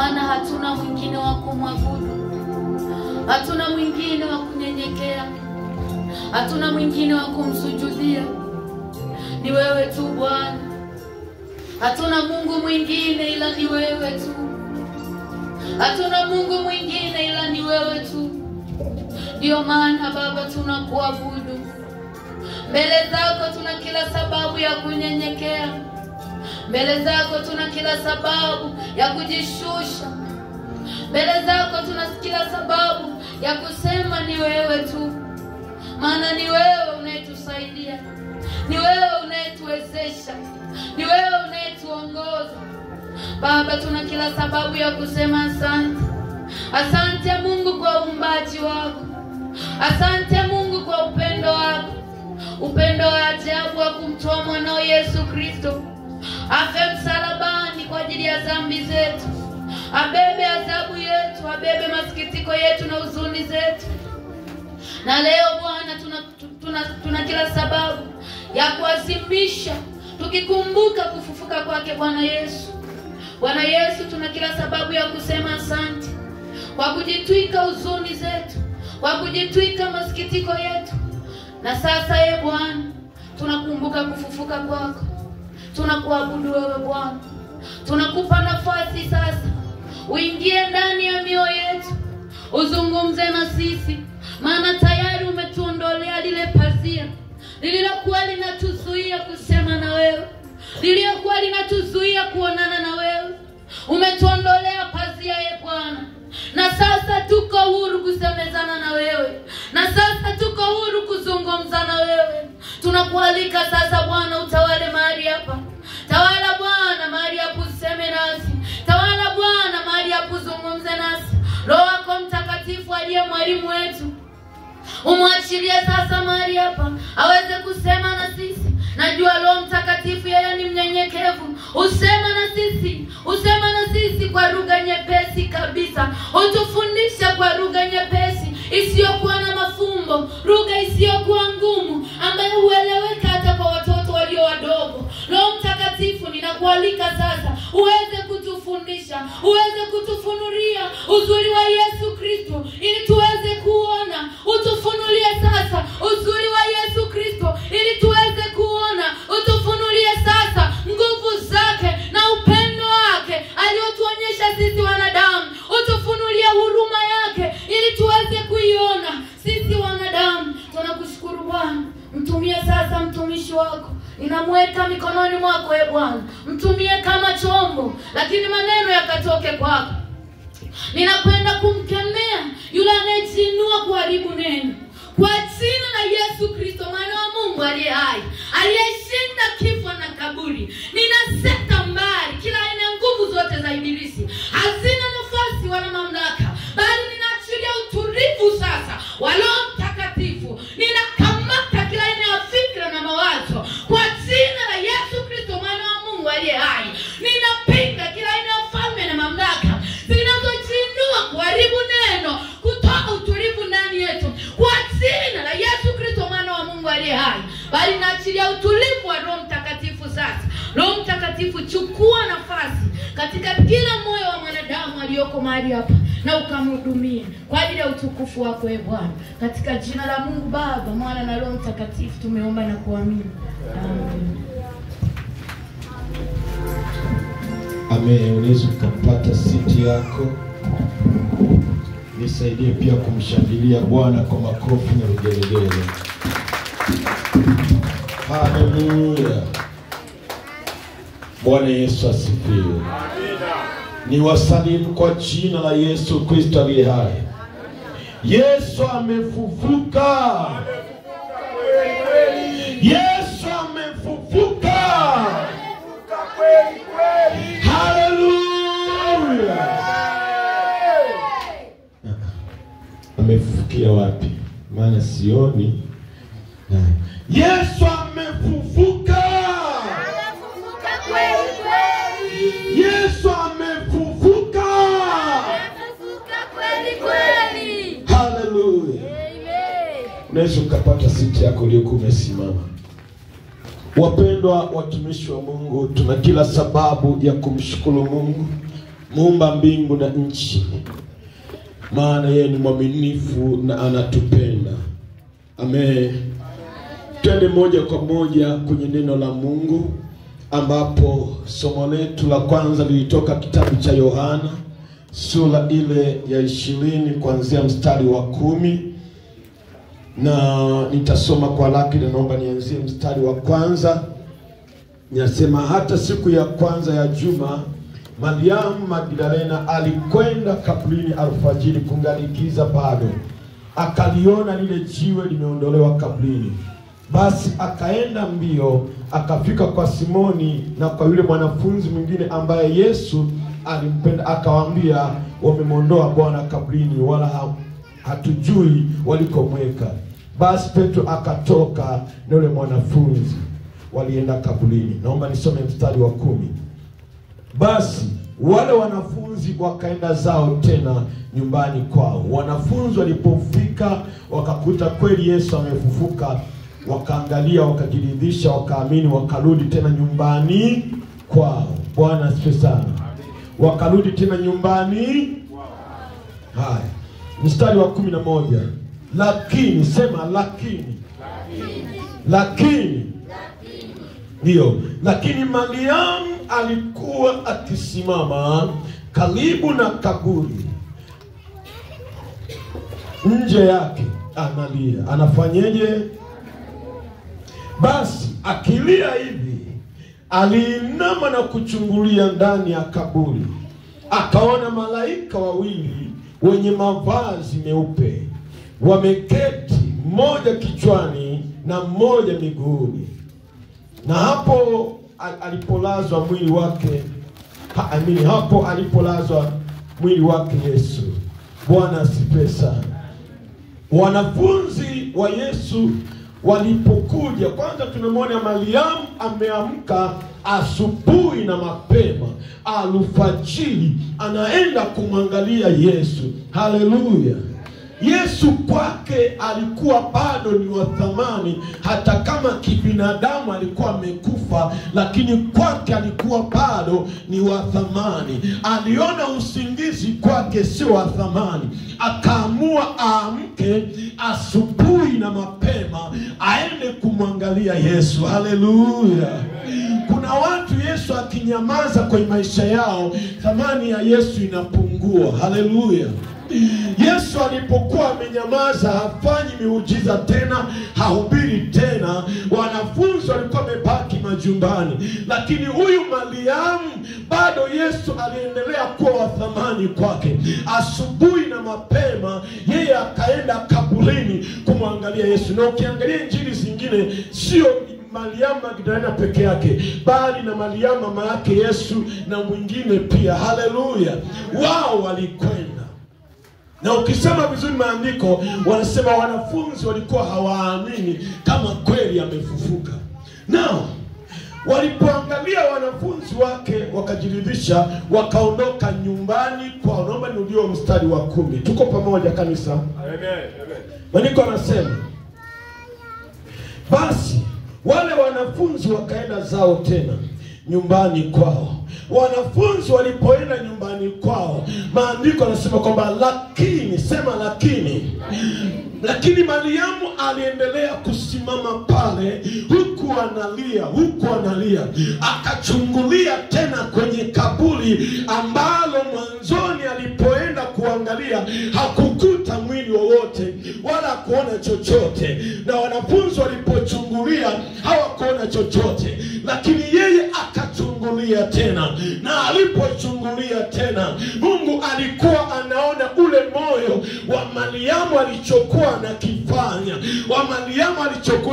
maana hatuna mwingine wa kumwabudu, hatuna mwingine wa kunyenyekea, hatuna mwingine wa kumsujudia. Ni wewe tu Bwana. Hatuna Mungu mwingine ila ni wewe tu. Hatuna Mungu mwingine ila ni wewe tu. Ndio maana Baba tunakuabudu. Mbele zako tuna kila sababu ya kunyenyekea. Mbele zako tuna kila sababu ya kujishusha. Mbele zako tuna kila sababu ya kusema ni wewe tu. Maana ni wewe unayetusaidia. Ni wewe unayetuwezesha. Ni wewe unayetuongoza. Baba, tuna kila sababu ya kusema asante. Asante Mungu kwa uumbaji wako. Asante Mungu kwa upendo wako. Upendo wa ajabu wa kumtoa mwanao Yesu Kristo afe msalabani kwa ajili ya dhambi zetu. Abebe adhabu yetu, abebe masikitiko yetu na huzuni zetu. Na leo Bwana tuna kila sababu ya kuadhimisha tukikumbuka kufufuka kwake Bwana Yesu. Bwana Yesu, tuna kila sababu ya kusema asante kwa kujitwika huzuni zetu, kwa kujitwika masikitiko yetu. Na sasa Bwana, tunakumbuka kufufuka kwako. Tunakuabudu wewe Bwana. Tunakupa nafasi sasa uingie ndani ya mioyo yetu, uzungumze na sisi, maana tayari umetuondolea lile pazia lililokuwa linatuzuia kusema na wewe, lililokuwa linatuzuia kuonana na wewe. Umetuondolea pazia Bwana. Na sasa tuko huru kusemezana na wewe. Na sasa tuko huru kuzungumza na wewe. Tunakualika sasa Bwana utawale mahali hapa. Tawala Bwana mahali hapa, useme nasi. Tawala Bwana mahali hapa, uzungumze nasi. Roho wako Mtakatifu aliye mwalimu wetu, umwachilie sasa mahali hapa aweze kusema na sisi. Najua Roho Mtakatifu yeye ni mnyenyekevu. Usema na sisi kwa lugha nyepesi kabisa. Utufundisha kwa lugha nyepesi isiyokuwa na mafumbo, lugha isiyokuwa ngumu ambayo hueleweka hata kwa watoto walio wadogo. Roho Mtakatifu, ninakualika sasa uweze kutufundisha, uweze kutufunulia uzuri wa Yesu Kristo ili tuweze kuona. Utufunulie sasa uzuri wa Yesu Kristo ili tuweze kuona. Utufunulie sasa nguvu zake na upendo wake aliotuonyesha sisi wanadamu. Utufunulie huruma yake ili tuweze kuiona sisi wanadamu. Tunakushukuru Bwana. Mtumie sasa mtumishi wako. Ninamweka mikononi mwako Bwana. Mtumie kama chombo, lakini maneno yakatoke kwako. Ninakwenda kumkemea yule anayejiinua kuharibu neno. Kwa jina la Yesu Kristo, mwana wa Mungu aliye hai, aliyeshinda kifo na kaburi, ninaseta mbali kila aina ya nguvu zote za ibilisi. Hazina nafasi wala mamlaka, bali ninaachilia utulivu sasa wa Roho Mtakatifu. Ninakamata kila aina ya fikra na mawazo kwa jina la Yesu Kristo, mwana wa Mungu aliye hai. Ninapinga kila aina ya falme na mamlaka zinazojiinua kuharibu neno, kutoa utulivu ndani yetu kwa jina la Yesu Kristo, mwana wa Mungu aliye hai. Bali naachilia utulivu wa Roho Mtakatifu sasa. Roho Mtakatifu, chukua nafasi katika kila moyo wa mwanadamu aliyoko mahali hapa na ukamhudumie kwa ajili ya utukufu wako Bwana. Katika jina la Mungu Baba, Mwana na Roho Mtakatifu tumeomba na kuamini. Amen. Amen. Unaweza kupata siti yako. Nisaidie pia kumshangilia Bwana kwa makofi na vigelegele. Haleluya. Bwana Yesu asifiwe. Amina. Niwasalimu kwa jina la Yesu Kristo aliye hai. Yesu amefufuka. Yesu amefufuka. Haleluya. Amefufukia wapi? Maana sioni. Yesu amefufuka. Amefufuka kweli kweli. Yesu amefufuka. Amefufuka kweli kweli. Haleluya. Amen. Unaweza ukapata siti yako iliyokuwa umesimama. Wapendwa watumishi wa Mungu, tuna kila sababu ya kumshukuru Mungu, muumba mbingu na nchi, maana yeye ni mwaminifu na anatupenda. Amen. Twende moja kwa moja kwenye neno la Mungu, ambapo somo letu la kwanza lilitoka kitabu cha Yohana sura ile ya 20 kuanzia mstari wa 10, na nitasoma kwa haraka, na naomba nianzie mstari wa kwanza. Ninasema, hata siku ya kwanza ya juma, Mariamu Magdalena alikwenda kaburini alfajiri kungali giza bado, akaliona lile jiwe limeondolewa kaburini. Basi akaenda mbio, akafika kwa Simoni na kwa yule mwanafunzi mwingine ambaye Yesu alimpenda, akawaambia, wamemondoa Bwana kaburini, wala hatujui walikomweka. Basi Petro akatoka na yule mwanafunzi, walienda kaburini. Naomba nisome mstari wa 10. Basi wale wanafunzi wakaenda zao tena nyumbani kwao. Wanafunzi walipofika wakakuta kweli Yesu amefufuka, wakaangalia, wakajiridhisha, wakaamini, wakarudi tena nyumbani kwao. Bwana asifiwe sana. Wakarudi tena nyumbani. Haya, mstari wa 11. Lakini, sema lakini. Lakini. Ndio, lakini Mariamu alikuwa akisimama karibu na kaburi nje yake, analia. Anafanyeje? Basi akilia hivi, aliinama na kuchungulia ndani ya kaburi, akaona malaika wawili wenye mavazi meupe wameketi, mmoja kichwani na mmoja miguuni. Na hapo alipolazwa mwili wake, hapo alipolazwa mwili wake Yesu. Bwana asifiwe sana. Wanafunzi wa Yesu walipokuja, kwanza tunamwona Mariamu ameamka asubuhi na mapema, alfajiri, anaenda kumwangalia Yesu. Haleluya. Yesu kwake alikuwa bado ni wa thamani, hata kama kibinadamu alikuwa amekufa, lakini kwake alikuwa bado ni wa thamani. Aliona usingizi kwake sio wa thamani, akaamua aamke asubuhi na mapema aende kumwangalia Yesu. Haleluya. Kuna watu Yesu akinyamaza kwenye maisha yao, thamani ya Yesu inapungua. Haleluya. Yesu alipokuwa amenyamaza, hafanyi miujiza tena, hahubiri tena, wanafunzi walikuwa wamebaki majumbani. Lakini huyu Mariamu bado Yesu aliendelea kuwa wa thamani kwake. Asubuhi na mapema yeye akaenda kaburini kumwangalia Yesu. Na ukiangalia injili zingine, sio Mariamu Magdalena peke yake, bali na Mariamu mama yake Yesu na mwingine pia. Haleluya. Wao walikwenda. Na ukisema vizuri maandiko, wanasema wanafunzi walikuwa hawaamini kama kweli amefufuka. Nao walipoangalia wanafunzi wake, wakajiridhisha, wakaondoka nyumbani kwao. Naomba nirudie mstari wa 10. Tuko pamoja kanisa? Amen. Maandiko yanasema, basi wale wanafunzi wakaenda zao tena nyumbani kwao. Wanafunzi walipoenda nyumbani kwao, maandiko yanasema kwamba lakini, sema lakini Mariamu aliendelea kusimama pale, huku analia, akachungulia tena kwenye kaburi ambalo mwanzoni alipoenda kuangalia hakukuta mwili wowote wala kuona chochote. Na wanafunzi walipochungulia hawakuona chochote, lakini yeye akachungulia tena. Na alipochungulia tena, Mungu alikuwa anaona ule moyo wa Mariamu alichokuwa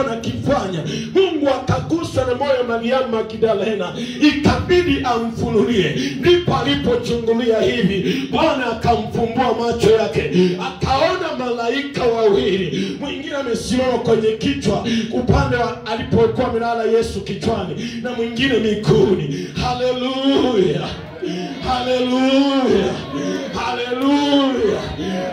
nakifanya. Mungu akaguswa na moyo wa Mariamu Magdalena, ikabidi amfunulie. Ndipo alipochungulia hivi, Bwana akamfumbua macho yake, akaona malaika wawili, mwingine amesimama kwenye kichwa upande alipokuwa amelala Yesu kichwani, na mwingine miguuni. Haleluya. Haleluya. Haleluya.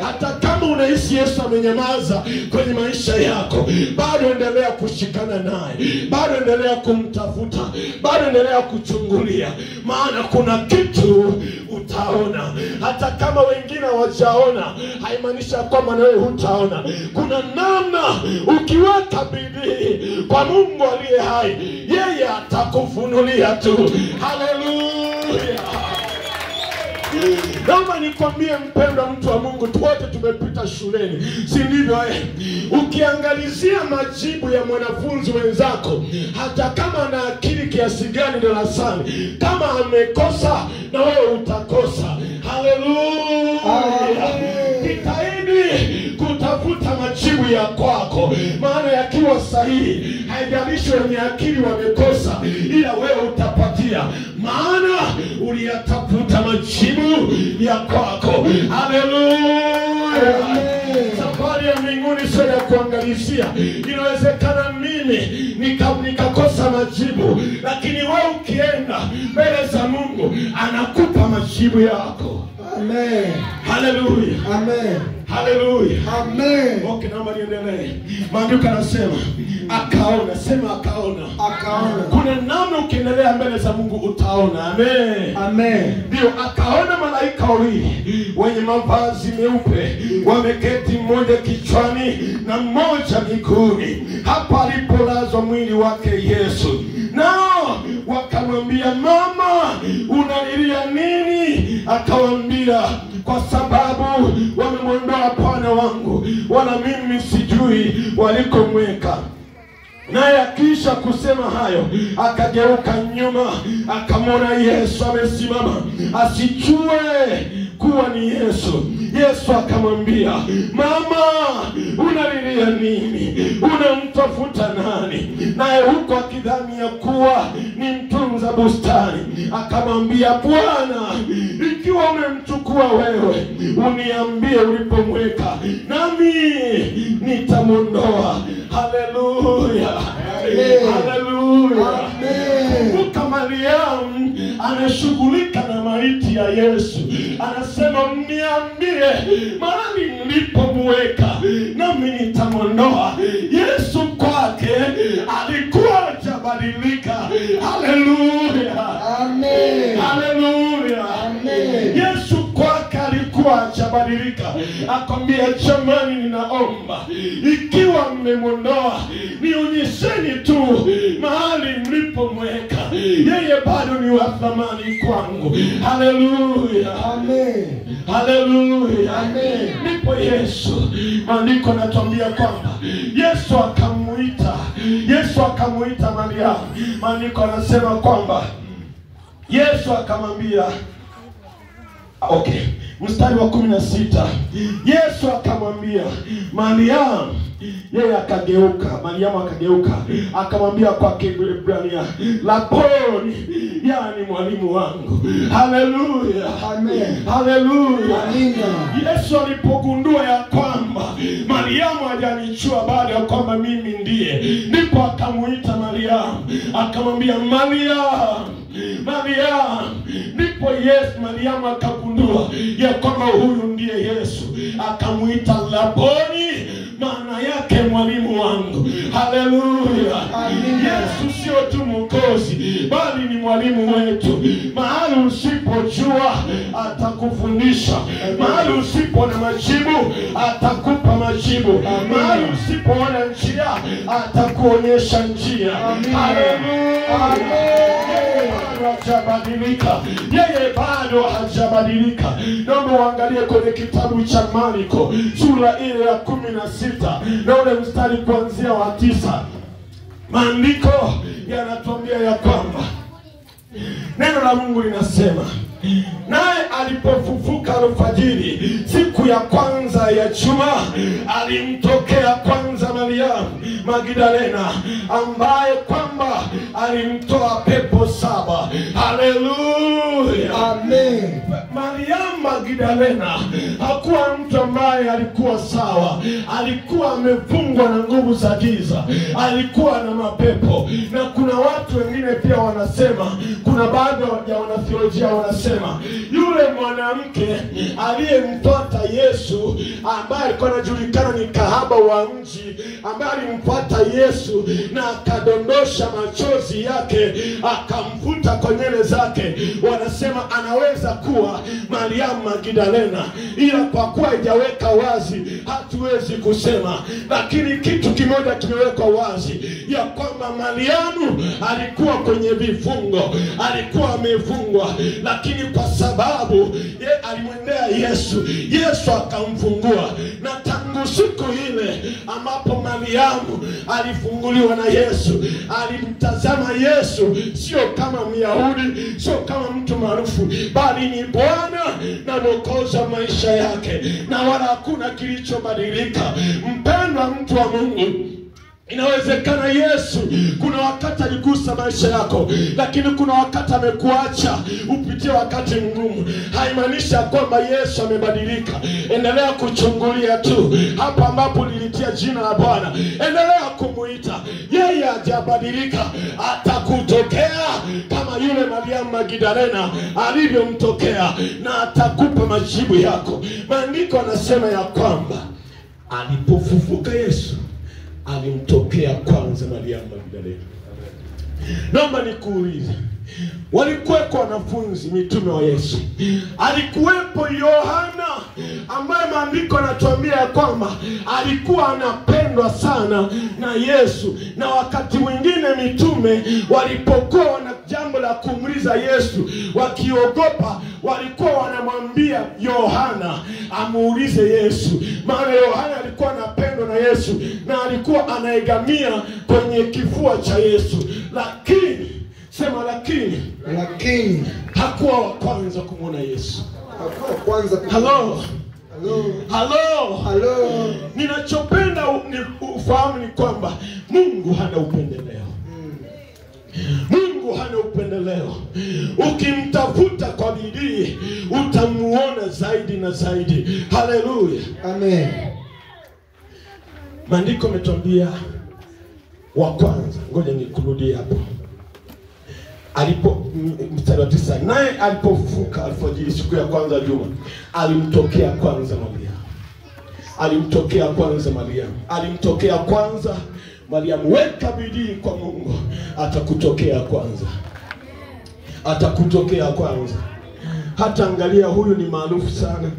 Hata kama unahisi Yesu amenyamaza kwenye maisha yako, bado endelea kushikana naye, bado endelea kumtafuta, bado endelea kuchungulia, maana kuna kitu utaona. Hata kama wengine hawajaona, haimaanishi kwamba na wewe hutaona. Kuna namna ukiweka bidii kwa Mungu aliye hai, yeye atakufunulia tu. Haleluya. Naomba nikwambie mpendwa mtu wa Mungu, wote tumepita shuleni, si ndivyo? Ukiangalizia majibu ya mwanafunzi wenzako, hata kama ana akili kiasi gani darasani, kama amekosa na wewe utakosa. Haleluya. Jitahidi kutafuta majibu ya kwako, maana yakiwa sahihi, haijalishi wenye akili wamekosa, ila wewe utapatia, maana uliyatafuta majibu ya kwako. Haleluya. Safari ya mbinguni sio ya kuangalizia. Inawezekana mimi nikakosa majibu, lakini wewe ukienda mbele za Mungu anakupa majibu yako. Amen. Haleluya. Amen. Haleluya. Amen. Okay, naomba niendelee. Maandiko yanasema akaona, sema akaona. Akaona. Kuna namna ukiendelea mbele za Mungu utaona. Amen. Amen. Ndio, akaona malaika wawili wenye mavazi meupe wameketi, mmoja kichwani na mmoja miguuni, hapa alipolazwa mwili wake Yesu. Nao wakamwambia, mama, unalilia nini? Akawaambia, kwa sababu wamemwondoa Bwana wangu, wala mimi sijui walikomweka. Naye akisha kusema hayo, akageuka nyuma, akamwona Yesu amesimama, asijue kuwa ni Yesu. Yesu akamwambia, mama, unalilia nini? Unamtafuta nani? Naye huko akidhani ya kuwa ni mtunza bustani, akamwambia, Bwana, ikiwa umemchukua wewe, uniambie ulipomweka, nami nitamwondoa. Haleluya. Haleluya. Kumbuka Mariamu anashughulika na maiti ya Yesu. Anasema, mniambie mahali mlipomweka, nami nitamwondoa. Yesu kwake alikuwa hajabadilika. Haleluya. Amen. Haleluya. Amen. Yesu kwake alikuwa hajabadilika. Akwambia, jamani, ninaomba ikiwa mmemwondoa, nionyesheni tu mahali mlipomweka. Yeye bado ni wa thamani kwangu. Haleluya. Amen. Haleluya. Amen. Ndipo Yesu, maandiko natuambia kwamba Yesu akamuita Mariamu. Maandiko anasema kwamba Yesu akamwambia, okay, mstari wa 16, Yesu akamwambia Mariamu. Yeye akageuka, Mariamu akageuka, akamwambia kwa Kiebrania, Laboni, yani mwalimu wangu. Haleluya. Amen. Haleluya. Amina. Yesu alipogundua ya kwamba Mariamu hajanichua baada ya kwamba mimi ndiye, ndipo akamuita Mariamu, akamwambia, Mariamu, Mariamu. Ndipo Mariamu akagundua ya kwamba huyu ndiye Yesu, akamuita Laboni, maana yake mwalimu wangu. Haleluya. Yesu sio tu mwokozi, bali ni mwalimu wetu. Mahali usipojua atakufundisha, mahali usipo na majibu atakupa majibu, mahali usipoona njia atakuonyesha njia. Haleluya. Hajabadilika. Yeye bado hajabadilika. Naomba uangalie kwenye kitabu cha Marko sura ile ya 16 na ule mstari kuanzia wa 9. Maandiko yanatuambia ya kwamba neno la Mungu linasema, naye alipofufuka alfajiri siku ya kwanza ya juma, alimtokea kwanza Mariamu Magdalena, ambaye kwamba alimtoa pepo 7. Haleluya. Amen. Mariamu Magdalena hakuwa mtu ambaye alikuwa sawa. Alikuwa amefungwa na nguvu za giza. Alikuwa na mapepo. Na kuna watu wengine pia wanasema, kuna baadhi ya wanatheolojia wanasema, yule mwanamke aliyempata Yesu, ambaye alikuwa anajulikana ni kahaba wa mji, ambaye alimpata Yesu na akadondosha machozi yake akamvuta kwa nywele zake, wanasema anaweza kuwa Mariamu Magdalena, ila kwa kuwa haijaweka wazi hatuwezi kusema. Lakini kitu kimoja kimewekwa wazi, ya kwamba Mariamu alikuwa kwenye vifungo, alikuwa amefungwa, lakini kwa sababu alimwendea Yesu, Yesu akamfungua. Na tangu siku ile ambapo Mariamu alifunguliwa na Yesu, alimtazama Yesu sio kama Myahudi, sio kama mtu maarufu, bali ni Bwana na Mwokozi wa maisha yake, na wala hakuna kilichobadilika. Mpendwa mtu wa Mungu, inawezekana Yesu kuna wakati aligusa maisha yako, lakini kuna wakati amekuacha upitie wakati mgumu. Haimaanishi kwamba Yesu amebadilika. Endelea kuchungulia tu hapa ambapo lilitia jina la Bwana. Endelea kumuita. Yeye hajabadilika. Atakutokea kama yule Mariamu Magdalena alivyomtokea, na atakupa majibu yako. Maandiko yanasema ya kwamba alipofufuka Yesu alimtokea kwanza Mariamu Magdalena. Naomba nikuulize, walikuwepo wanafunzi mitume wa Yesu. Alikuwepo Yohana ambaye maandiko yanatuambia ya kwamba alikuwa anapendwa sana na Yesu, na wakati mwingine mitume walipokuwa na jambo la kumuuliza Yesu wakiogopa, walikuwa wanamwambia Yohana amuulize Yesu, maana Yohana alikuwa anapendwa na Yesu na alikuwa anaegamia kwenye kifua cha Yesu. Lakini sema lakini hakuwa wa kwanza kumwona Yesu. Hakuwa kwanza kumwona. Halo. Ninachopenda ufahamu ni kwamba Mungu hana upendeleo. Mungu hana upendeleo. Ukimtafuta kwa bidii utamuona zaidi na zaidi. Haleluya. Amen. Maandiko yametuambia wa kwanza. Ngoja nikurudie hapo. Mstari wa 9, naye alipofufuka alfajiri siku ya kwanza juma, alimtokea kwanza Mariamu. Weka bidii kwa Mungu, atakutokea kwanza. Hata angalia huyu ni maarufu sana,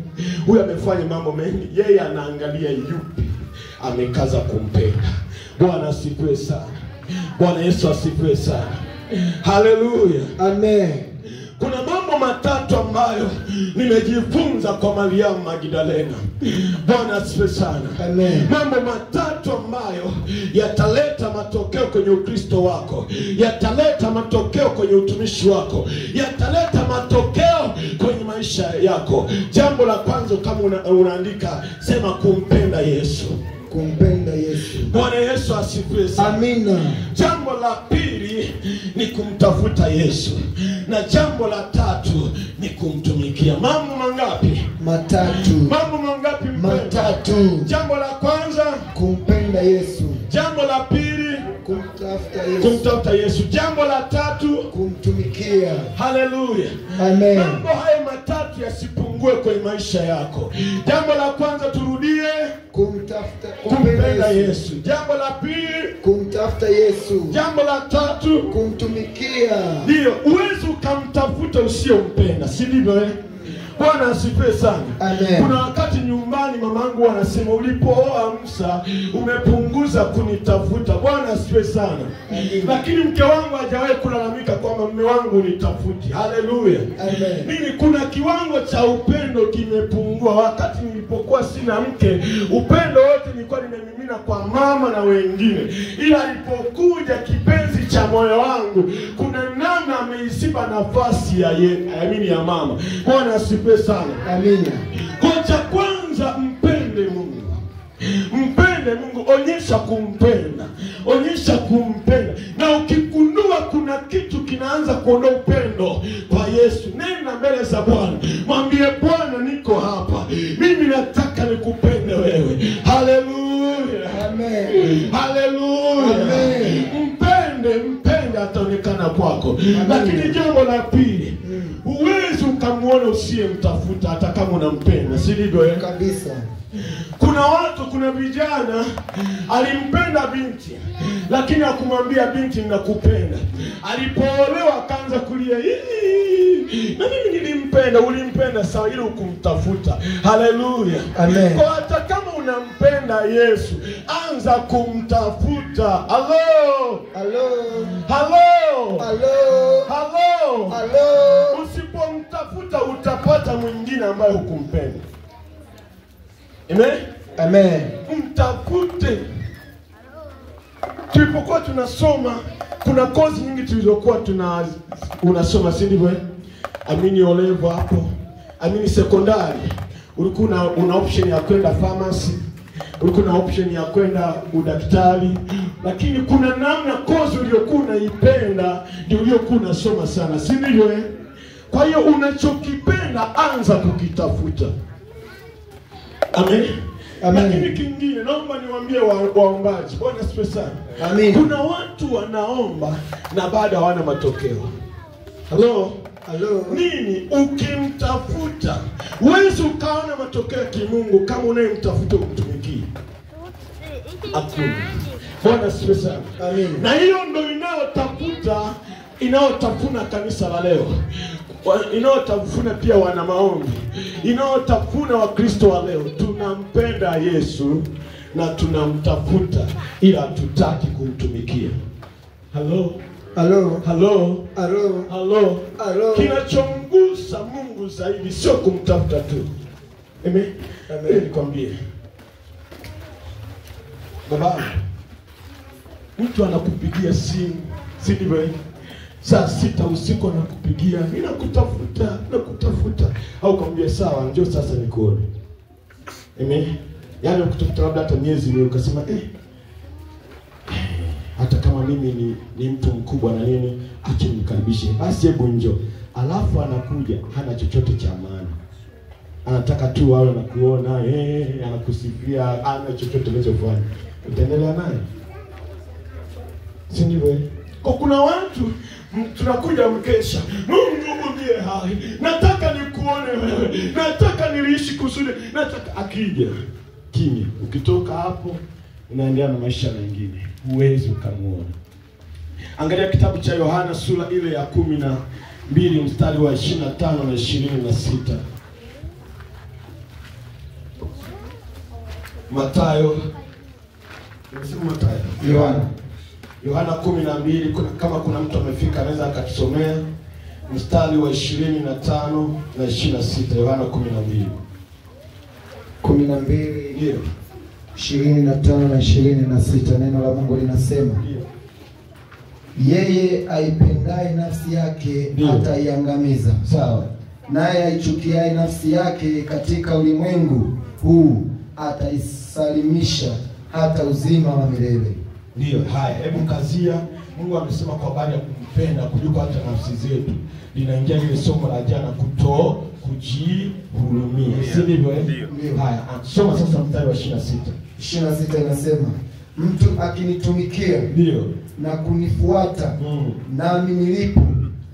huyu amefanya mambo mengi, yeye anaangalia yupi amekaza kumpenda. Bwana asifiwe sana. Bwana Yesu asifiwe sana. Haleluya. Amen. Kuna mambo matatu ambayo nimejifunza kwa Mariamu Magdalena. Bwana asifiwe sana. Amen. Mambo matatu ambayo yataleta matokeo kwenye Ukristo wako, yataleta matokeo kwenye utumishi wako, yataleta matokeo kwenye maisha yako. Jambo la kwanza, kama unaandika, sema kumpenda Yesu. Bwana Yesu asifiwe sana. Amina. Jambo la pili ni kumtafuta Yesu, na jambo la tatu ni kumtumikia. Mambo mangapi? Matatu. Mambo mangapi? Matatu. Jambo la kwanza kumpenda Yesu. Jambo la pili kumtafuta Yesu. Jambo la tatu kumtumikia. Haleluya. Amen. Mambo haya matatu yasipungue kwenye maisha yako. Jambo la kwanza, turudie, kumpenda Yesu. Jambo la pili kumtafuta Yesu. Jambo la tatu kumtumikia. Ndio, uwezi ukamtafuta usiompenda, si ndivyo? Bwana asifiwe sana. Amen. Kuna wakati nyumbani mamangu wanasema, ulipooa Musa umepunguza kunitafuta. Bwana asifiwe sana. Amen. Lakini mke wangu hajawahi kulalamika kwamba mume wangu unitafuti. Haleluya. Amen. Mimi kuna kiwango cha upendo kimepungua. Wakati nilipokuwa sina mke, upendo wote nilikuwa nimemimina kwa mama na wengine. Ila alipokuja kipenzi cha moyo wangu, kuna namna ameisiba nafasi ya mama. Bwana asifiwe sana. Amina. Kwa cha kwanza, mpende Mungu. Onyesha kumpenda. Na ukigundua kuna kitu kinaanza kuondoa upendo kwa Yesu, nenda mbele za Bwana, mwambie Bwana, niko hapa, mimi nataka nikupende wewe. Haleluya, Amen. haleluya. Amen. Mpende ataonekana kwako. Lakini jambo la pili, huwezi ukamwona usiyemtafuta hata kama unampenda, si ndivyo? Kabisa. Kuna vijana alimpenda binti, lakini hakumwambia binti ninakupenda. Alipoolewa akaanza kulia, na mimi nilimpenda. Ulimpenda sawa, ili ukumtafuta. Haleluya, Amen. Kwa hata kama unampenda Yesu, anza kumtafuta. Halo, Halo. halo, Halo. halo. Halo. Usipomtafuta utapata mwingine ambaye hukumpenda. Amen. Amen. Mtafute. Tulipokuwa tunasoma, kuna kozi nyingi tulizokuwa unasoma, si ndivyo? Amini olevo hapo, amini sekondari, ulikuwa una option ya kwenda pharmacy, ulikuwa na option ya kwenda udaktari, lakini kuna namna kozi uliyokuwa unaipenda ndio uliyokuwa unasoma sana, si ndivyo? Kwa hiyo unachokipenda anza kukitafuta. Amen. Amen. Lakini kingine naomba niwaambie waombaji, Bwana asifiwe sana. Amen. Kuna watu wanaomba na bado hawana matokeo. Halo? Halo. Nini? Ukimtafuta huwezi ukaona matokeo ya kimungu kama unayemtafuta umtumikie. Hakuna. Bwana asifiwe sana. Amen. Na hiyo ndio inayotafuna kanisa la leo. Inayotafuna pia wana maombi, inayotafuna Wakristo wa leo. Tunampenda Yesu na tunamtafuta, ila hatutaki kumtumikia. Halo, Halo. halo, Halo. halo, Halo. Kinachomgusa Mungu zaidi sio kumtafuta tu. Amen. Amen. Nikwambie baba, mtu anakupigia simu, si ndivyo? Saa 6 usiku anakupigia, nakutafuta. Au kumwambia sawa, njoo sasa nikuone. Amen. Yaani ukitafuta labda hata miezi miwili, ukasema hata kama mimi ni mtu mkubwa na nini, acha nimkaribishe. Basi hebu njoo. Alafu anakuja, hana chochote cha maana. Anataka tu wao na kuona, anakusifia, hana chochote anachofanya. Utaendelea naye? Si ndivyo? Kwa kuna watu tunakuja mkesha, Mungu ndiye hai, nataka nikuone wewe, nataka niliishi kusudi, nataka. Akija kimya, ukitoka hapo unaendelea na maisha mengine, huwezi ukamuona. Angalia kitabu cha Yohana sura ile ya 12 mstari wa 25 na 26. Mathayo, Yohana 12. Kama kuna mtu amefika anaweza akatusomea mstari wa 25 na 26. Yohana 12. 12 25 na 26. Neno la Mungu linasema, yeye aipendaye nafsi yake ataiangamiza. Sawa. Naye aichukiaye nafsi yake katika ulimwengu huu ataisalimisha hata uzima wa milele. Ndio. Haya, hebu kazia. Mungu amesema kwa habari ya kumpenda kuliko hata nafsi zetu. Linaingia ile somo la jana, kujihurumia. Si ndivyo? Haya, soma sasa mstari wa 26. 26 inasema, mtu akinitumikia ndio na kunifuata nami nilipo.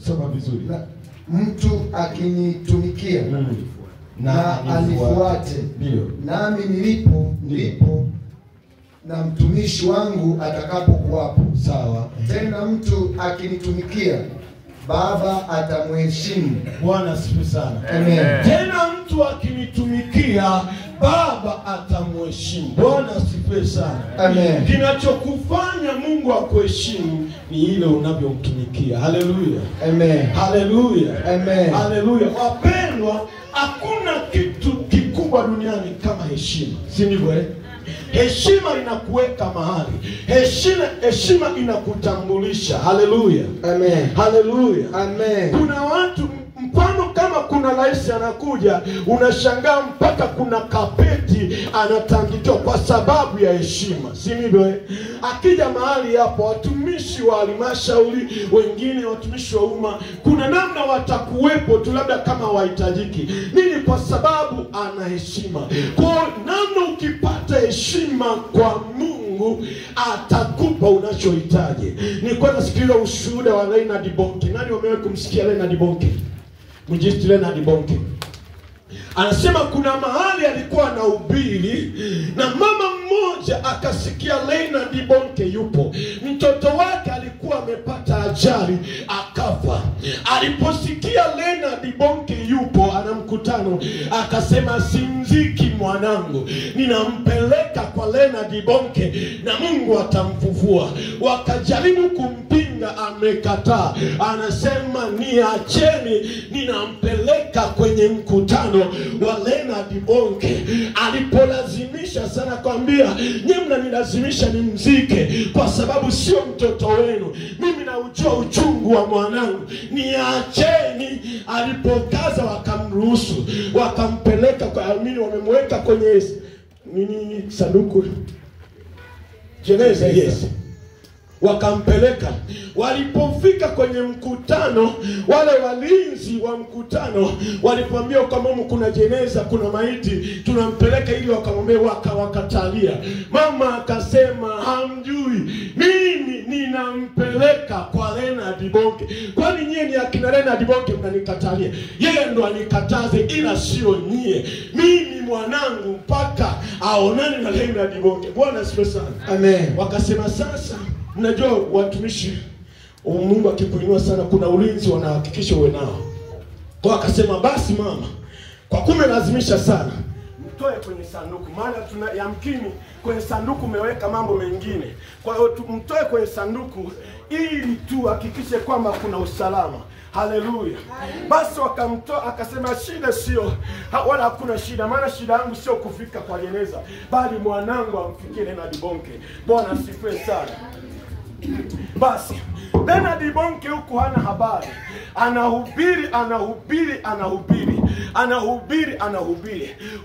Soma vizuri. Mtu akinitumikia na anifuate nami nilipo na mtumishi wangu atakapokuwapo. Sawa. Tena mtu akinitumikia Baba atamheshimu. Bwana asifiwe sana. Amen. Tena mtu akinitumikia Baba atamheshimu. Bwana asifiwe sana. Amen. Kinachokufanya Mungu akuheshimu ni ile unavyomtumikia. Haleluya. Amen. Haleluya. Amen. Haleluya. Wapendwa, hakuna kitu kikubwa duniani kama heshima. Si ndivyo? Heshima inakuweka mahali. Heshima inakutambulisha. Haleluya. Amen. Haleluya. Amen. Kuna watu, mfano kama kuna rais anakuja, unashangaa mpaka kuna kapeti anatandikiwa kwa sababu ya heshima, si ndivyo? Akija mahali hapo, watumishi wa halmashauri, wengine watumishi wa umma, kuna namna watakuwepo tu, labda kama wahitajiki nini, kwa sababu ana heshima. Kwa namna ukipata heshima kwa Mungu, atakupa unachohitaji. Nilikuwa nasikiliza ushuhuda wa Leonard Bonke. Nani wamewahi kumsikia Leonard Bonke? Mjisi Leonard Bonke. Anasema kuna mahali alikuwa anahubiri na mama mmoja akasikia Leonard Bonke yupo. Mtoto wake alikuwa amepata ajali akafa. Aliposikia Leonard Bonke yupo ana mkutano, akasema simziki mwanangu, ninampeleka kwa Leonard Bonke na Mungu atamfufua. Wakajaribu kumpinga, amekataa. Anasema niacheni, ninampeleka kwenye mkutano wa Leonard Bonke. Alipolazimisha sana kwambia, nyinyi mnanilazimisha nimzike kwa sababu sio mtoto wenu, mimi naujua uchungu wa mwanangu, niacheni. Alipokaza wakamruhusu, wakampeleka kwa amini, wamemweka kwenye nini, sanduku jeneza, yes. Wakampeleka. Walipofika kwenye mkutano, wale walinzi wa mkutano walipomwambia kwamba kuna jeneza, kuna maiti, tunampeleka ili wakamwambia, wakatalia. Mama akasema hamjui, mimi ninampeleka kwa Leonard Bonke. Kwani nyie ni akina Leonard Bonke mnanikatalia? Yeye ndo anikataze, ila sio nyie. Mimi mwanangu mpaka aonane na Leonard Bonke. Bwana asifiwe sana. Amen. Wakasema sasa, mnajua watumishi Mungu akikuinua sana, kuna ulinzi wanahakikisha uwe nao. Kwa akasema basi mama, kwa kumelazimisha sana, mtoe kwenye sanduku, maana yamkini kwenye sanduku umeweka mambo mengine. Kwa hiyo mtoe kwenye sanduku ili tu hakikishe kwamba kuna usalama. Haleluya. Basi wakamtoa, akasema shida sio, wala hakuna shida, maana shida yangu sio kufika kwa jeneza, bali mwanangu amfikie Leonard Bonke. Bwana asifiwe sana. Basi Leonard Bonke huku hana habari, anahubiri.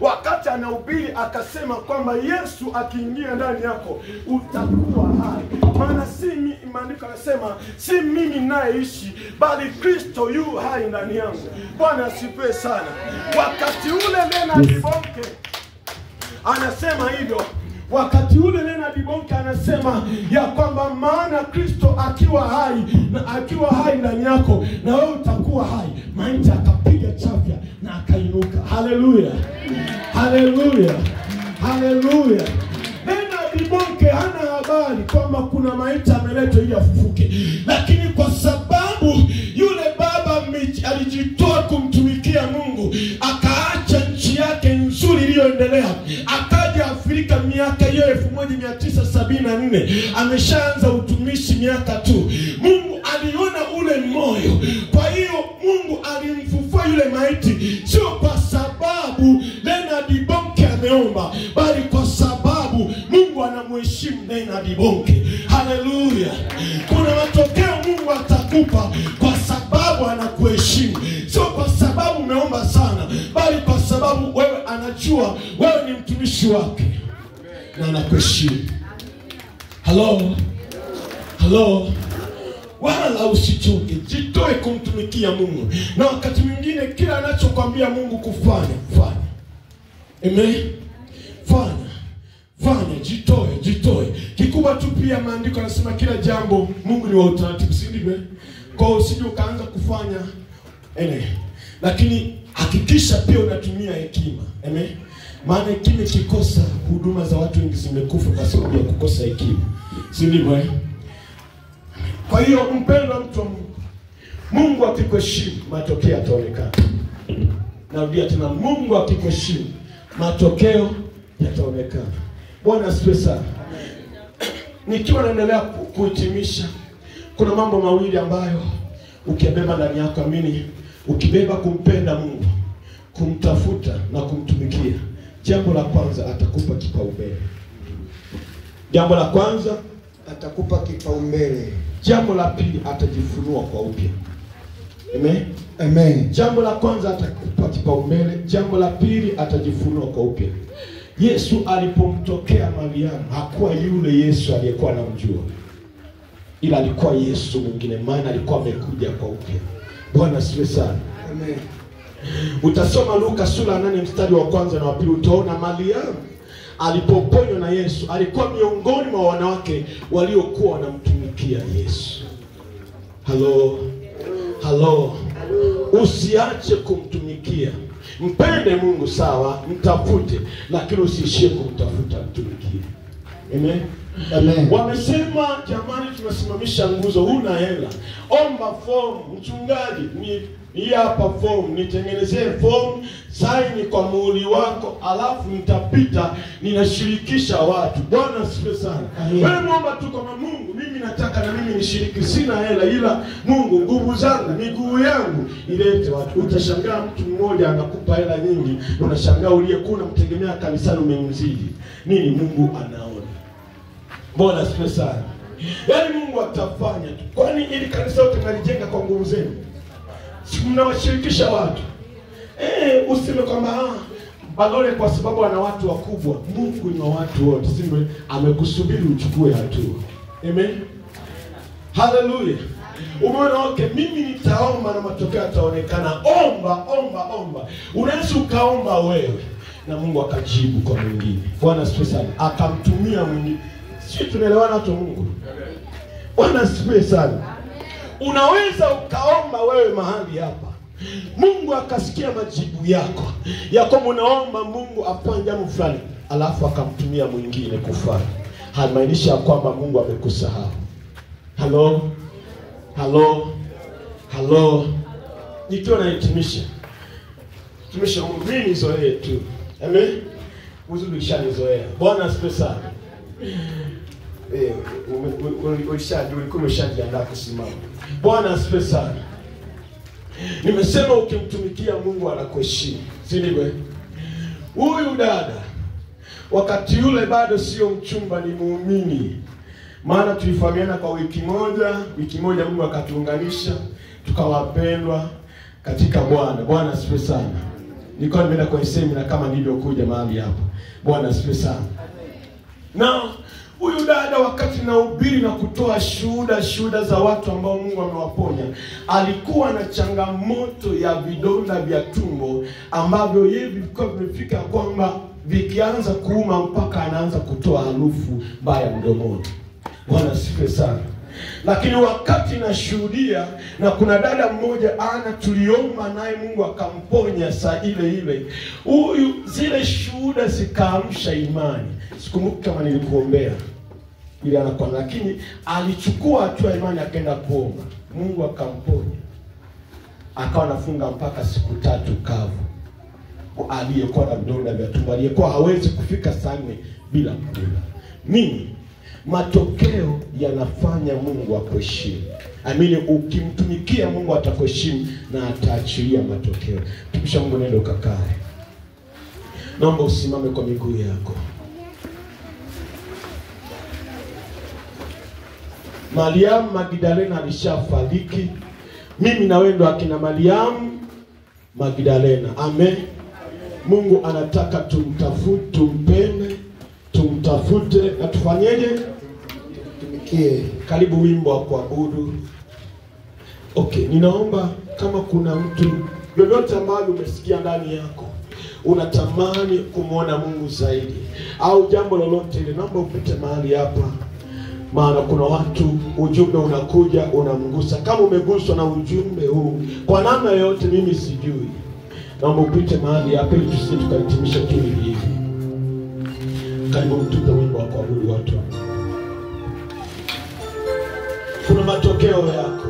Wakati anahubiri akasema kwamba Yesu akiingia ndani yako utakuwa hai. Maana maandiko yanasema si mimi ninayeishi, bali Kristo yu hai ndani yangu. Bwana asifiwe sana. Wakati ule Leonard Bonke anasema hivyo. Wakati ule Leonard Bonke anasema ya kwamba maana Kristo akiwa hai ndani yako, na wewe utakuwa hai. Maiti akapiga chafya na akainuka. Haleluya. Haleluya. Haleluya. Leonard Bonke hana habari kwamba kuna maiti ameletwa ili afufuke. Lakini kwa sababu yule baba alijitoa kumtumikia Mungu, akaacha nchi yake nzuri iliyoendelea, akaja Afrika miaka hiyo 1974, ameshaanza utumishi miaka tu. Mungu aliona ule moyo, kwa hiyo Mungu alimfufua yule maiti, sio kwa sababu Leonard Bonke ameomba, bali kwa sababu Mungu anamheshimu Leonard Bonke. Haleluya. Kuna matokeo Mungu atakupa kwa sababu anakuheshimu, sio kwa sababu umeomba sana, bali kwa sababu wewe anajua wewe ni mtumishi wake na anakuheshimu. Hello. Wala usichoke, jitoe kumtumikia Mungu. Na wakati mwingine kila anachokwambia Mungu kufanya, fanya. Amen. Fanya, jitoe. Kikubwa tu pia maandiko yanasema kila jambo Mungu ni wa utaratibu, si ndivyo? Kwa hiyo usije ukaanza kufanya lakini hakikisha pia unatumia hekima. Amen. Maana hekima ikikosa, huduma za watu wengi zimekufa kwa sababu ya kukosa hekima. Si ndivyo? Kwa hiyo mpendwa mtu wa Mungu, Mungu akikuheshimu, matokeo yataonekana. Narudia tena, Mungu akikuheshimu, matokeo yataonekana. Bwana asifiwe sana. Nikiwa naendelea kuhitimisha, kuna mambo mawili ambayo ukibeba ndani yako, amini, ukibeba kumpenda Mungu, kumtafuta na kumtumikia, jambo la kwanza atakupa kipaumbele. Jambo la kwanza atakupa kipaumbele. Jambo la pili atajifunua kwa upya. Amen. Amen. Jambo la kwanza atakupa kipaumbele, jambo la pili atajifunua kwa upya. Yesu alipomtokea Mariamu hakuwa yule Yesu aliyekuwa anamjua, ila alikuwa Yesu mwingine, maana alikuwa amekuja kwa upya. Bwana asifiwe sana. Amen. Utasoma Luka sura 8 mstari wa kwanza na wa pili, utaona Mariamu alipoponywa na Yesu alikuwa miongoni mwa wanawake waliokuwa wanamtumikia Yesu. Halo. Halo. Usiache kumtumikia. Mpende Mungu sawa, mtafute, lakini usiishie kumtafuta, mtumikie. Amen. Amen. Wamesema jamani, tunasimamisha nguzo, huna hela, omba form. Mchungaji, ni hapa form, nitengenezee form, saini kwa muhuri wako, alafu nitapita ninashirikisha watu. Bwana asifiwe sana. Wewe muomba tu kama Mungu, mimi nataka na mimi nishiriki, sina hela, ila Mungu nguvu zangu, miguu yangu ilete watu. Utashangaa mtu mmoja anakupa hela nyingi, unashangaa uliyekuwa unamtegemea kanisani umemzidi. Nini? Mungu anaona. Bwana asifiwe sana. Yaani Mungu atafanya tu. Kwani ili kanisa lote mnalijenga kwa nguvu zenu? Si mnawashirikisha watu. Useme kwamba Bagole kwa sababu ana watu wakubwa. Mungu ni wa watu wote. Simbe amekusubiri uchukue hatua. Amen. Hallelujah. Umeona, okay, mimi nitaomba na matokeo yataonekana. Omba. Unaweza ukaomba wewe na Mungu akajibu kwa mwingine. Bwana asifiwe sana. Akamtumia mwingine. Sisi tunaelewana watu wa Mungu. Bwana asifiwe sana. Unaweza ukaomba wewe mahali hapa, Mungu akasikia majibu yako. Yako unaomba Mungu afanye jambo fulani, alafu akamtumia mwingine kufanya. Haimaanishi kwamba Mungu amekusahau. Halo. Nikiwa nahitimisha. Tumisha Mungu, mimi nizoee tu. Amen. Uzuri ushanizoea. Bwana asifiwe sana. Ulikuwa umeshajiandaa kusimama. Bwana asifiwe sana. Nimesema ukimtumikia Mungu anakuheshimu. Si ndivyo? Huyu dada wakati yule bado sio mchumba, ni muumini. Maana tulifahamiana kwa wiki moja Mungu akatuunganisha, tukawapendwa katika Bwana. Bwana asifiwe sana. Nilikuwa nimeenda kwa semina kama nilivyokuja mahali hapa. Bwana asifiwe sana. Na huyu dada wakati nahubiri na kutoa shuhuda za watu ambao Mungu amewaponya, alikuwa na changamoto ya vidonda vya tumbo ambavyo yeye vilikuwa vimefika kwamba vikianza kuuma mpaka anaanza kutoa harufu mbaya mdomoni. Bwana asifiwe sana. Lakini wakati nashuhudia na kuna dada mmoja tuliomba naye Mungu akamponya saa ile. Huyu zile shuhuda zikaamsha imani. Sikumbuki kama nilikuombea ili anakuwa, lakini alichukua hatua imani akaenda kuomba. Mungu akamponya. Akawa anafunga mpaka siku 3 kavu. Aliyekuwa na vidonda vya tumbo, aliyekuwa hawezi kufika saa 4 bila kula. Nini? Matokeo yanafanya Mungu akuheshimu. Amini, ukimtumikia Mungu atakuheshimu na ataachilia matokeo. Tumisha Mungu, nenda ukakae. Naomba usimame kwa miguu yako. Mariamu Magdalena alishafariki. Mimi na wewe ndo akina Mariamu Magdalena. Amen. Mungu anataka tumtafute, tumpende, tumtafute na tufanyeje? Tumikie. Karibu wimbo wa kuabudu. Okay, ninaomba kama kuna mtu yoyote ambaye umesikia ndani yako unatamani kumuona Mungu zaidi au jambo lolote ile, naomba upite mahali hapa. Maana kuna watu ujumbe unakuja unamgusa. Kama umeguswa na ujumbe huu kwa namna yote, mimi sijui, naomba upite mahali hapa ili tusije tukahitimisha tu hivi. Karibu mtupe wimbo wa kuabudu watu. Kuna matokeo yako.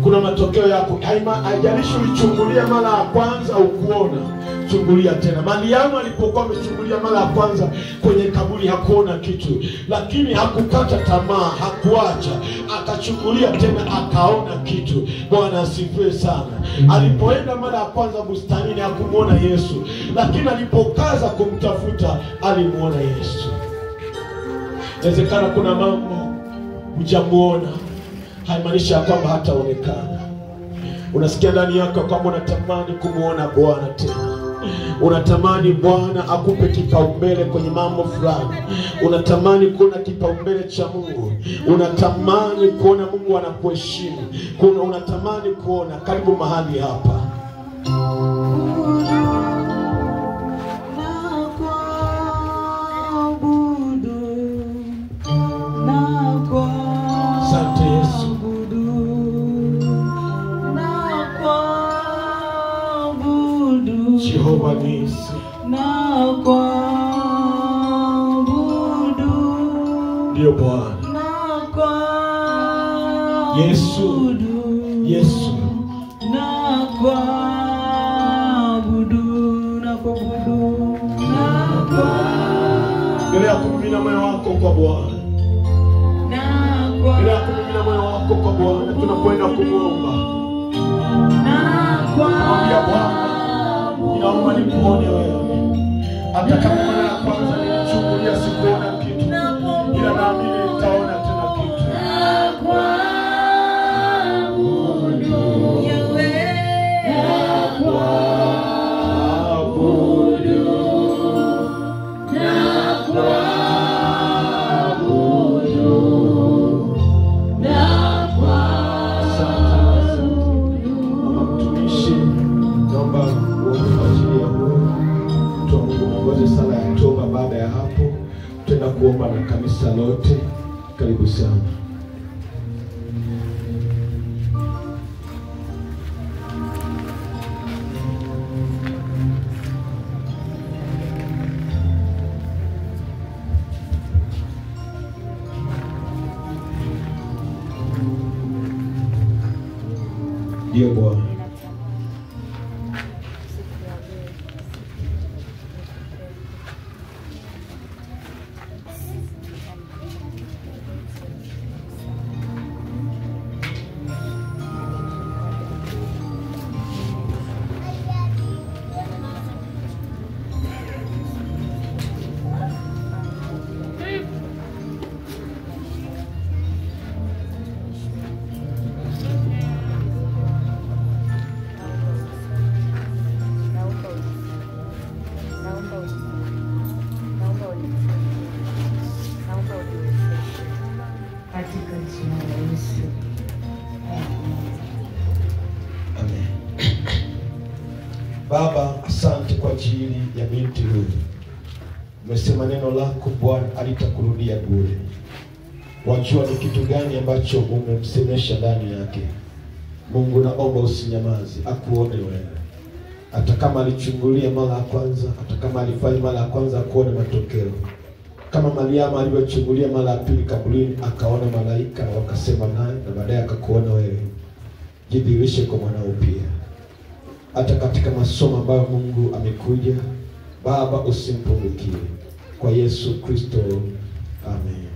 Kuna matokeo yako. Haijalishi ulichungulia mara ya kwanza ukuona, chungulia tena. Mariamu alipokuwa amechungulia mara ya kwanza kwenye kaburi hakuona kitu, lakini hakukata tamaa, hakuacha, akachungulia tena akaona kitu. Bwana asifiwe sana. Alipoenda mara ya kwanza bustanini hakumuona Yesu, lakini alipokaza kumtafuta alimuona Yesu. Inawezekana kuna mambo hujamuona, haimaanishi kwamba hataonekana. Unasikia ndani yako kama unatamani kumuona Bwana tena. Unatamani Bwana akupe kipaumbele kwenye mambo fulani. Unatamani kuona kipaumbele cha Mungu. Unatamani kuona Mungu anakuheshimu. Unatamani kuona, karibu mahali hapa. Asante Yesu. Jehova Nisi. Ndio Bwana. Yesu. Yesu. Endelea kumimina moyo wako kwa Bwana. Endelea kumimina moyo wako kwa Bwana. Tunakwenda kumuomba. Mwambie Bwana, ninaomba nikuone wewe. Hata kama mara ya kwanza nilichungulia sikuona kitu, ila naamini nitaona tena kitu. Sala ya toba. Baada ya hapo tutaenda kuomba na kanisa lote. Karibu sana. Ndio Bwana. Baba, asante kwa ajili ya binti huyu. Umesema neno lako Bwana halitakurudia bure. Wajua ni kitu gani ambacho umemsemesha ndani yake. Mungu, naomba usinyamaze, akuone wewe. Hata kama alichungulia mara ya kwanza, hata kama alifanya mara ya kwanza, akuone matokeo. Kama Mariamu alivyochungulia mara ya pili kaburini, akaona malaika wakasema naye, na baadaye akakuona wewe. Jidhihirishe kwa mwanao pia. Hata katika masomo ambayo Mungu amekuja, Baba usimpungukie. Kwa Yesu Kristo, amen.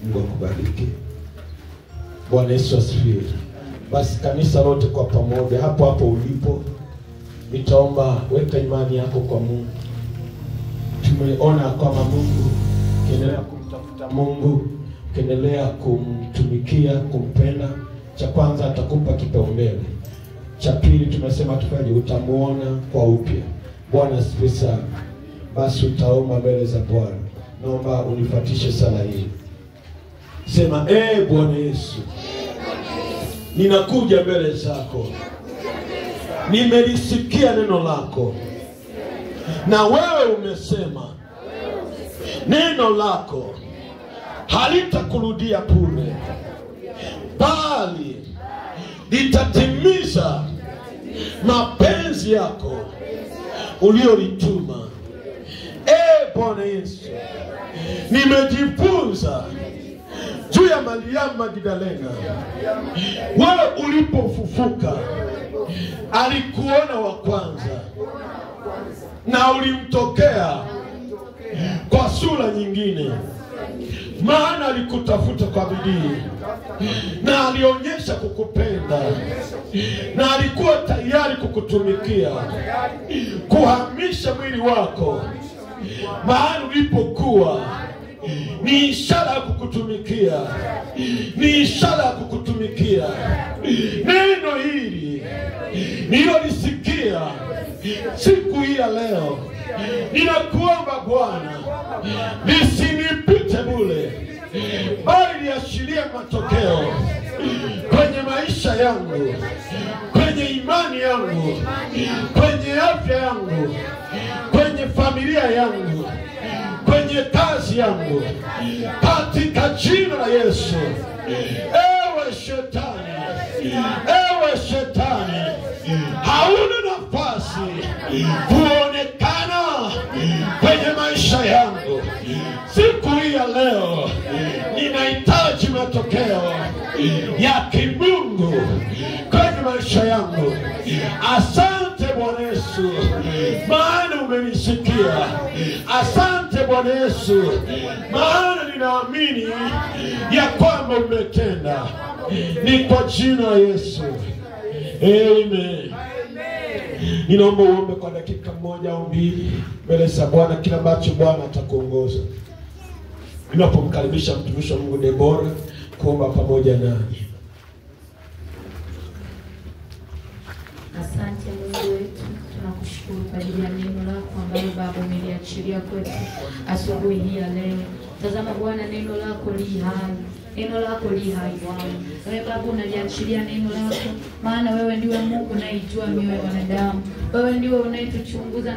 Mungu akubariki. Bwana Yesu asifiwe. Basi kanisa lote kwa pamoja, hapo hapo ulipo, nitaomba weka imani yako kwa Mungu. Tumeona kwamba Mungu, ukiendelea kumtafuta Mungu, ukiendelea kumtumikia, kumpenda, cha kwanza atakupa kipaumbele. Cha pili tumesema tufanye, utamuona kwa upya. Bwana asifiwe sana. Basi utaomba mbele za Bwana. Naomba unifuatishe sala hii. Sema, Bwana Yesu, ninakuja mbele zako. Nimelisikia neno lako. Na wewe umesema neno lako halitakurudia bure, bali litatimiza mapenzi yako uliolituma. Bwana Yesu, nimejifunza juu ya Mariamu Magdalena. Wewe ulipofufuka alikuona wa kwanza, na ulimtokea kwa sura nyingine, maana alikutafuta kwa bidii, na alionyesha kukupenda, na alikuwa tayari kukutumikia, kuhamisha mwili wako mahali ulipokuwa, ni ishara ya kukutumikia, ni ishara ya kukutumikia. Neno hili nilolisikia siku hii ya leo, ninakuomba Bwana lisinipite bure, bali liashirie matokeo kwenye maisha yangu, kwenye imani yangu, kwenye afya yangu, kwenye familia yangu, kwenye kazi yangu, katika jina la Yesu. Ewe shetani, hauna nafasi kuonekana kwenye maisha yangu. Siku hii ya leo ninahitaji matokeo ya kimungu kwenye maisha yangu. Asante Bwana Yesu, maana umenisikia. Asante Bwana Yesu, maana ninaamini ya kwamba umetenda. Ni kwa jina la Yesu. Amen. Ninaomba uombe kwa dakika moja au mbili mbele za Bwana, kila ambacho Bwana atakuongoza. Ninapomkaribisha mtumishi wa Mungu Deborah kuomba pamoja nani. Asante Mungu wetu, tunakushukuru kwa ajili ya neno lako ambalo Baba umeliachilia kwetu asubuhi hii ya leo. Tazama Bwana, neno lako li hai. Neno lako li hai Bwana. Wewe Baba unaliachilia neno lako, maana wewe ndiwe Mungu unayejua mioyo ya wanadamu. Wewe ndiwe unayetuchunguza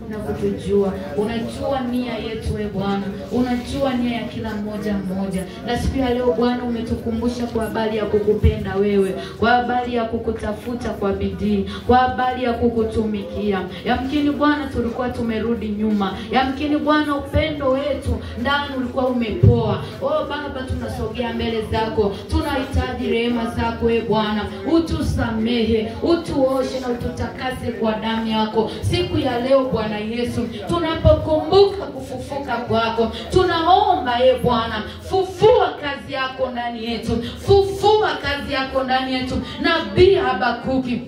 na kutujua. Unajua nia yetu wewe Bwana. Unajua nia ya kila mmoja mmoja. Na siku ya leo Bwana umetukumbusha kwa habari ya kukupenda wewe, kwa habari ya kukutafuta kwa bidii, kwa habari ya kukutumikia. Yamkini Bwana tulikuwa tumerudi nyuma. Yamkini Bwana upendo wetu ndani ulikuwa umepoa. Oh Baba, tunasogea mbele zako. Tunahitaji rehema zako e Bwana. Utusamehe, utuoshe na ututakase kwa damu yako. Siku ya leo Bwana Yesu, tunapokumbuka kufufuka kwako, tunaomba e Bwana, fufua kazi yako ndani yetu. Fufua kazi yako ndani yetu. Nabii Habakuki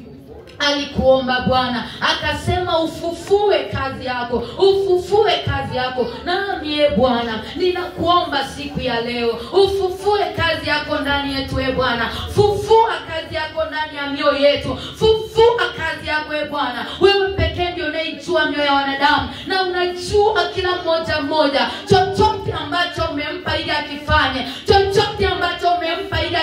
alikuomba Bwana, akasema ufufue kazi yako, ufufue kazi yako. Nami e Bwana, ninakuomba siku ya leo, ufufue kazi yako ndani yetu e Bwana. Fufua kazi yako ndani ya mioyo yetu. Fufua kazi yako e Bwana. Wewe pekee ndio unayejua mioyo ya wanadamu, na unajua kila mmoja mmoja, chochote ambacho umempa ili akifanye, chochote ambacho umempa ili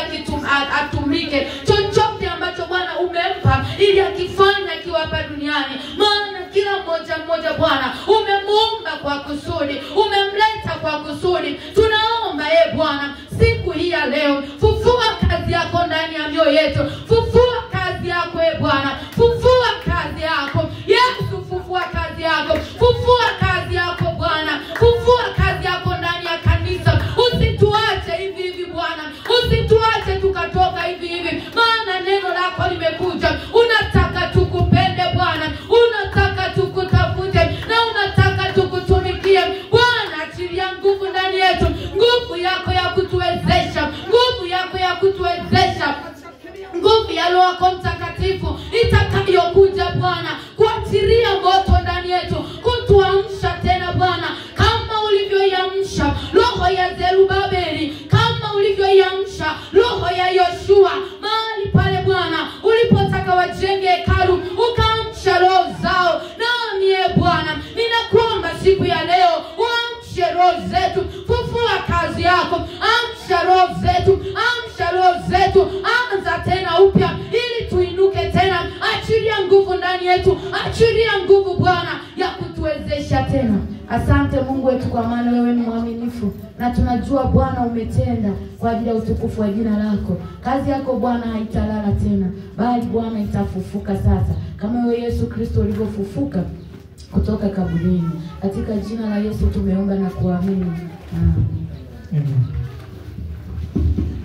atumike, chochote ambacho Bwana umempa ili akifanya akiwa hapa duniani. Maana kila mmoja mmoja Bwana umemuumba kwa kusudi, umemleta kwa kusudi. Tunaomba e Bwana siku hii ya leo, fufua kazi yako ndani ya mioyo yetu. Fufua kazi yako e Bwana. Fufua kazi yako Yesu, fufua kazi yako. Fufua kazi yako Bwana. Fufua kazi yako ndani ya kanisa. Usituache hivi hivi Bwana. Usituache tukatoka hivi hivi. Maana neno lako limekuja. Unataka tukupende Bwana. Unataka tukutafute na unataka tukutumikie. Bwana, achilia nguvu ndani yetu. Nguvu yako ya kutuwezesha. Nguvu yako ya kutuwezesha. Nguvu ya Roho Mtakatifu itakayokuja Bwana kuachilia moto ndani yetu, kutuamsha tena Bwana, kama ulivyoiamsha roho ya Zerubabeli, kama ulivyoiamsha roho ya Yoshua mahali pale Bwana ulipotaka wajenge hekalu, ukaamsha roho zao. Nami e Bwana, ninakuomba siku ya leo uamshe roho zetu. Fufua kazi yako, amsha roho zetu, amsha roho zetu. Anza tena upya ili tuinuke tena. Achilia nguvu ndani yetu, achilia nguvu Bwana ya kutuwezesha tena. Asante Mungu wetu, kwa maana wewe ni mwaminifu, na tunajua Bwana umetenda kwa ajili ya utukufu wa jina lako. Kazi yako Bwana haitalala tena, bali Bwana itafufuka sasa, kama wewe Yesu Kristo ulivyofufuka kutoka kaburini. Katika jina la Yesu tumeomba na kuamini. Amen.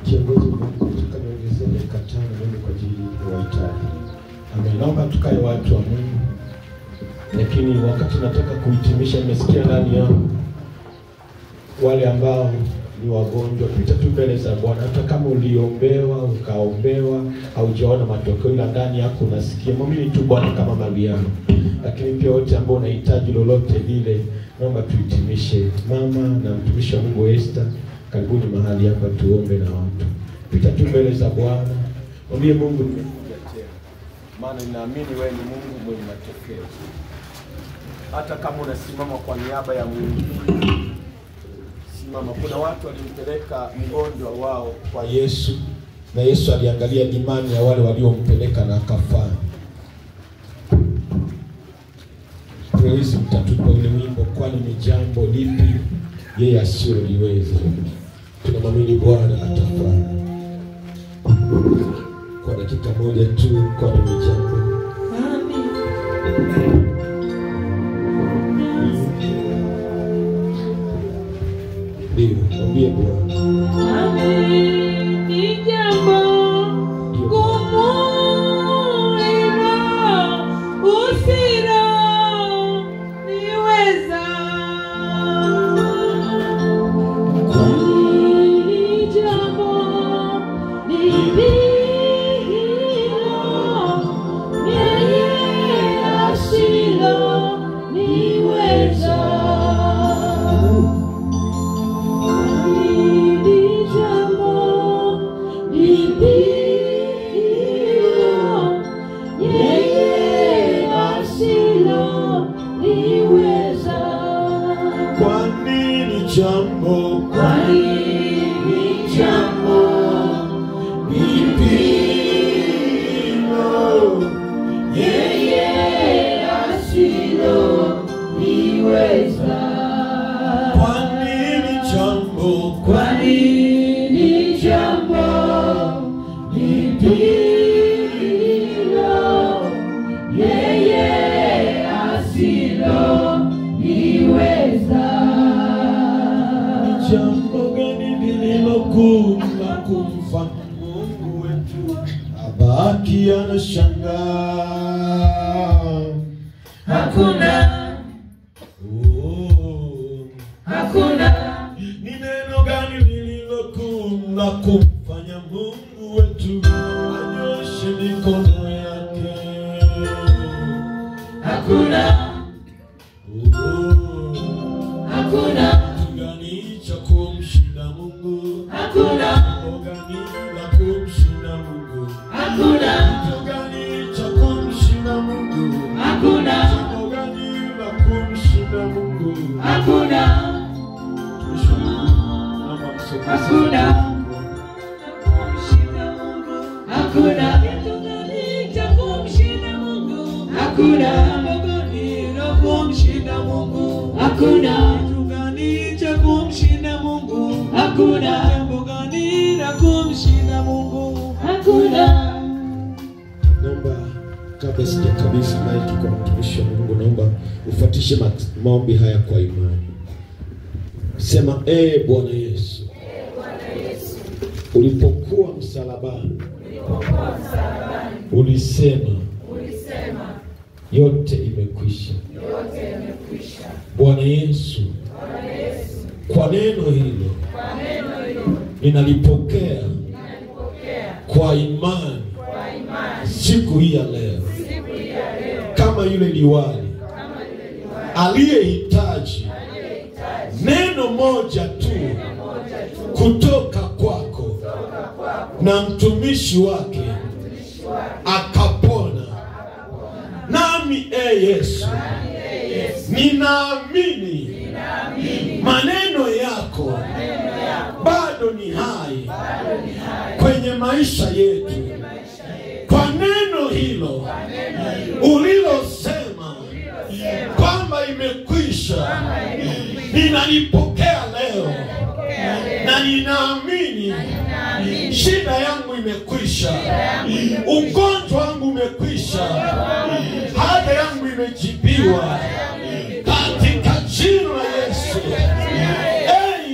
Kiongozi wangu, tukaniongezea dakika 5 kwa ajili ya wahitaji. Amen. Naomba tukae watu wa Mungu. Lakini wakati nataka kuhitimisha, nimesikia ndani yangu wale ambao ni wagonjwa, pita tu mbele za Bwana. Hata kama uliombewa, ukaombewa, haujaona matokeo, ila ndani yako unasikia, mwamini tu Bwana kama Mariamu. Lakini pia wote ambao unahitaji lolote lile, Naomba tuhitimishe. Mama na mtumishi wa Mungu Esther, karibuni mahali hapa tuombe na watu. Pita tu mbele za Bwana. Mwambie Mungu nimekuja tena. Maana ninaamini wewe ni Mungu mwenye matokeo. Hata kama unasimama kwa niaba ya Mungu, simama. Kuna watu walimpeleka mgonjwa wao kwa Yesu, na Yesu aliangalia imani ya wale waliompeleka na akafanya. Praise, mtatupa ule wimbo, kwani ni jambo lipi yeye asiyoliweza. Tunamwamini Bwana atafanya. Kwa dakika moja tu, kwani ni jambo. Ndio, mwambie Bwana. Amen, ni jambo gumu ila usilo niweza. Kwani ni jambo lililo yeye asilo niweza. Jambo, kwani ni jambo lipilo yeye asilo liweza. Kwani ni jambo, kwani ni jambo lipilo yeye asilo liweza. Jambo gani lililokuwa kumfanya Mungu wetu abaki anashangaa? Hakuna. Hakuna. Ni neno gani lililokuwa kumfanya Mungu wetu anyoshe mikono yake? Hakuna. Hakuna. Hakuna ogani la kumshinda Mungu. Hakuna ogani cha kumshinda Mungu. Hakuna ogani la kumshinda Mungu. Hakuna. Hakuna kumshinda Mungu. Hakuna ogani cha kumshinda Mungu. Hakuna ogani la kumshinda Mungu. Hakuna ogani cha kumshinda Mungu. Hakuna jambo gani la kumshinda Mungu. Hakuna. Naomba kabla sijakabidhi maiki kwa mtumishi wa Mungu, naomba ufuatishe maombi haya kwa imani. Sema, Bwana Yesu. Ulipokuwa msalabani, ulisema yote imekwisha. Bwana Yesu, kwa neno hilo ninalipokea kwa imani siku hii ya leo, kama yule liwali aliyehitaji neno moja tu kutoka kwako na mtumishi wake akapona. Nami Yesu, ninaamini maneno yako bado ni hai kwenye maisha yetu. Kwa neno hilo ulilosema kwamba imekwisha, ninalipokea leo na ninaamini shida yangu imekwisha, ugonjwa wangu umekwisha, haja yangu imejibiwa katika jina la Yesu.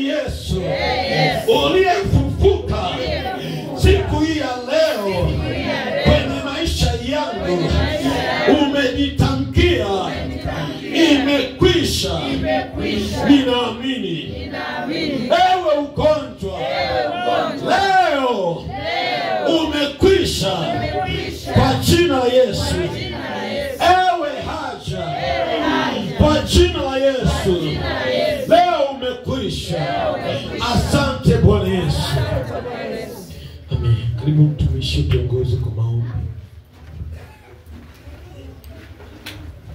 Yesu, uliyefufuka siku hii ya leo kwenye maisha yangu, umenitangia imekwisha. Ninaamini ewe ugonjwa leo umekwisha kwa jina la Yesu. Ewe haja kwa jina la Yesu Asante Bwana Yesu. Amen. Karibu mtumishi tuongoze kwa maombi.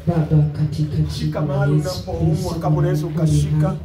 Baba, katika Shika mahali unapoumwa, kama unaweza ukashika.